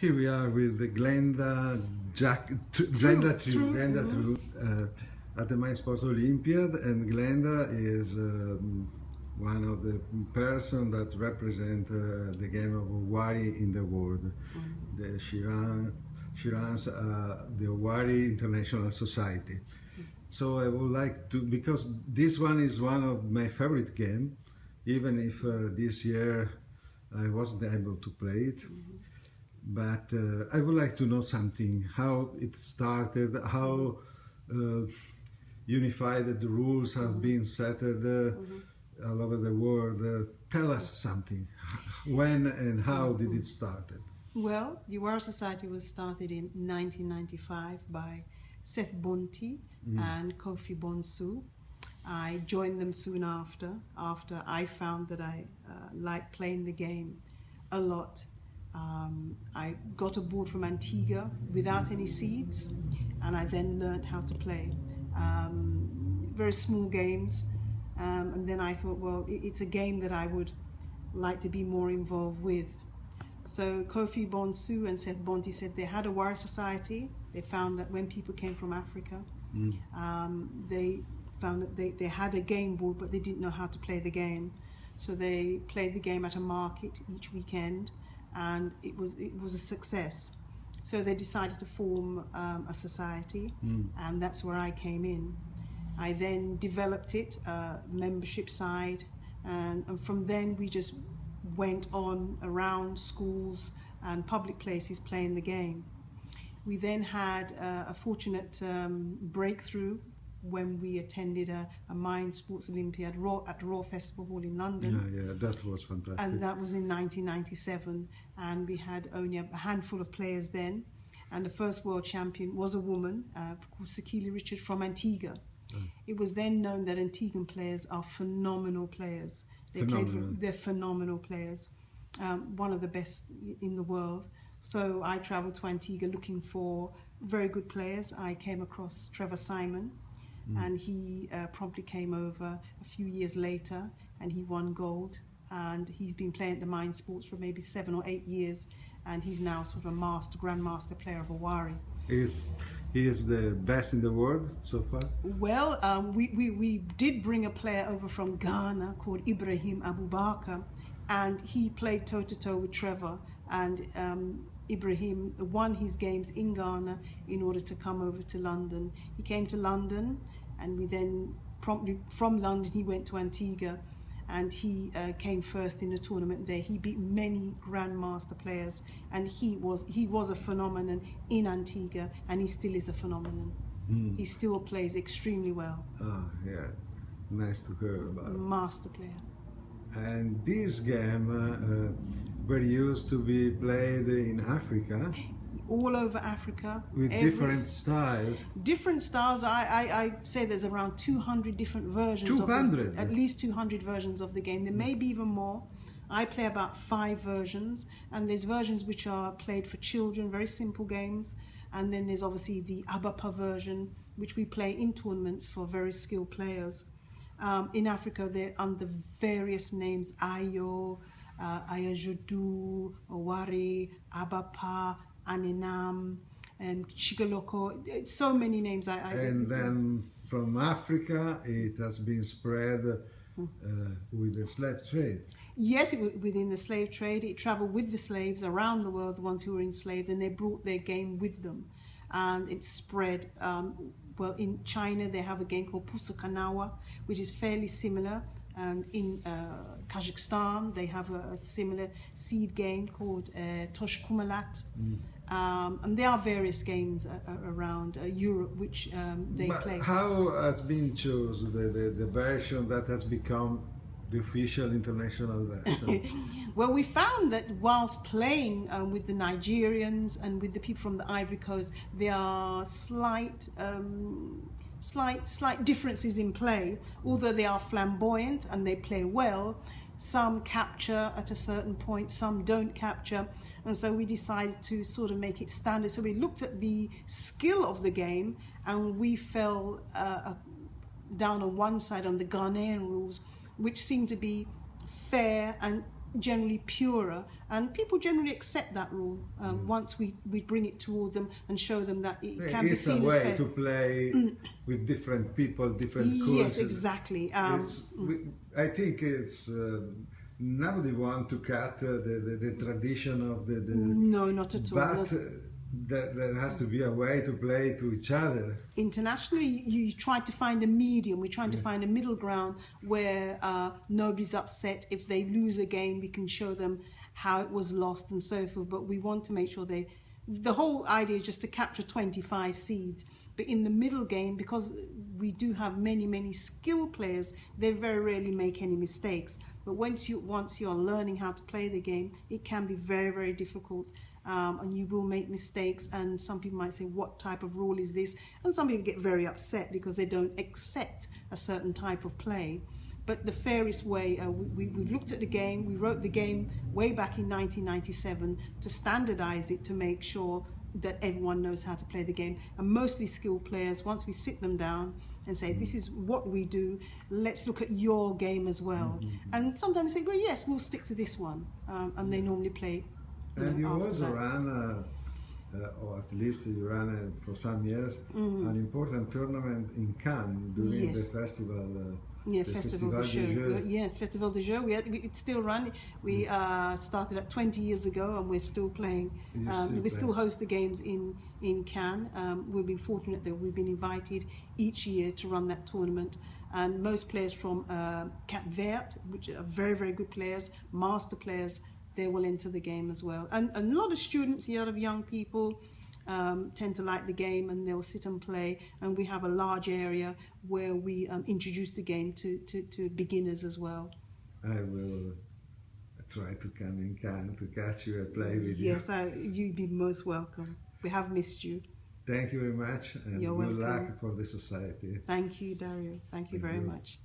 Here we are with the Glenda Trew at the Mind Sport Olympiad, and Glenda is one of the person that represent the game of Wari in the world. She runs the Wari International Society. So I would like to, because this one is one of my favorite game, even if this year I wasn't able to play it. But I would like to know something, how it started, how unified the rules have been set all over the world. Tell us something. When and how did it start? Well, the Oware Society was started in 1995 by Seth Bonti and Kofi Bonsu. I joined them soon after I found that I liked playing the game a lot. I got a board from Antigua without any seeds, and I then learned how to play. Very small games, and then I thought, well, it's a game that I would like to be more involved with. So Kofi Bonsu and Seth Bonti said they had a Oware Society. They found that when people came from Africa, they found that they had a game board, but they didn't know how to play the game. So they played the game at a market each weekend, and it was a success. So they decided to form a society, and that's where I came in. I then developed it, membership side, and from then we just went on around schools and public places playing the game. We then had a fortunate breakthrough when we attended a Mind Sports Olympiad at Raw Festival Hall in London. Yeah, that was fantastic. And that was in 1997, and we had only a handful of players then, and the first world champion was a woman called Sakili Richard from Antigua. It was then known that Antiguan players are phenomenal players. They're phenomenal players, one of the best in the world. So I traveled to Antigua looking for very good players. I came across Trevor Simon, and he promptly came over a few years later, and he won gold. And he's been playing at the Mind Sports for maybe 7 or 8 years, and he's now sort of a grandmaster player of Wari. He is the best in the world so far? Well, we did bring a player over from Ghana called Ibrahim Abubakar, and he played toe-to-toe with Trevor, and Ibrahim won his games in Ghana in order to come over to London. He came to London, and we then promptly from London he went to Antigua, and he came first in the tournament there. He beat many grandmaster players, and he was a phenomenon in Antigua, and he still is a phenomenon. He still plays extremely well. Oh, yeah, nice to hear about. Master player. And this game were used to be played in Africa. All over Africa. With different styles. Different styles. I say there's around 200 different versions. 200? At least 200 versions of the game. There may be even more. I play about 5 versions, and there's versions which are played for children, very simple games. And then there's obviously the Abapa version, which we play in tournaments for very skilled players. In Africa, they're under various names: Ayo, Ayajudu, Wari, Abapa, Aninam, and Chigaloko. So many names. And then from Africa, it has been spread with the slave trade. Yes, within the slave trade, it traveled with the slaves around the world, the ones who were enslaved, and they brought their game with them, and it spread. Well, in China, they have a game called Pusukanawa, which is fairly similar. And in Kazakhstan, they have a similar seed game called Toshkumalat. And there are various games around Europe which they play. How has been chosen the version that has become the official international version? Well, we found that whilst playing with the Nigerians and with the people from the Ivory Coast, there are slight differences in play. Although they are flamboyant and they play well, some capture at a certain point, some don't capture. And so we decided to sort of make it standard. So we looked at the skill of the game, and we fell down on one side on the Ghanaian rules, which seemed to be fair and generally purer, and people generally accept that rule once we bring it towards them and show them that it can be seen as fair. It's a way to play with different people, different cultures. Yes, exactly. I think it's nobody want to cut the tradition of the no, not at all. But there has to be a way to play to each other. Internationally, you try to find a medium. We're trying to find a middle ground where nobody's upset if they lose a game. We can show them how it was lost and so forth. But we want to make sure the whole idea is just to capture 25 seeds. But in the middle game, because we do have many skilled players, they very rarely make any mistakes. But once you're learning how to play the game, it can be very difficult. And you will make mistakes, and some people might say, what type of rule is this? And some people get very upset because they don't accept a certain type of play. But the fairest way, we've looked at the game, we wrote the game way back in 1997 to standardize it, to make sure that everyone knows how to play the game. And mostly skilled players, once we sit them down and say, this is what we do, let's look at your game as well. And sometimes they say, well, yes, we'll stick to this one. And they normally play. And you also ran, or at least you ran for some years, an important tournament in Cannes during the festival. Festival de Jeux. Yes, Festival de Jeux. It's still running. We started at 20 years ago, and we're still playing. We still host the games in Cannes. We've been fortunate that we've been invited each year to run that tournament. And most players from Cap Vert, which are very good players, master players, they will enter the game as well. And a lot of students, a lot of young people tend to like the game, and they'll sit and play. And we have a large area where we introduce the game to beginners as well. I will try to come in Cannes to catch you and play with you. Yes, you'd be most welcome. We have missed you. Thank you very much, and You're good welcome. luck for the society. Thank you, Dario. Thank you very much.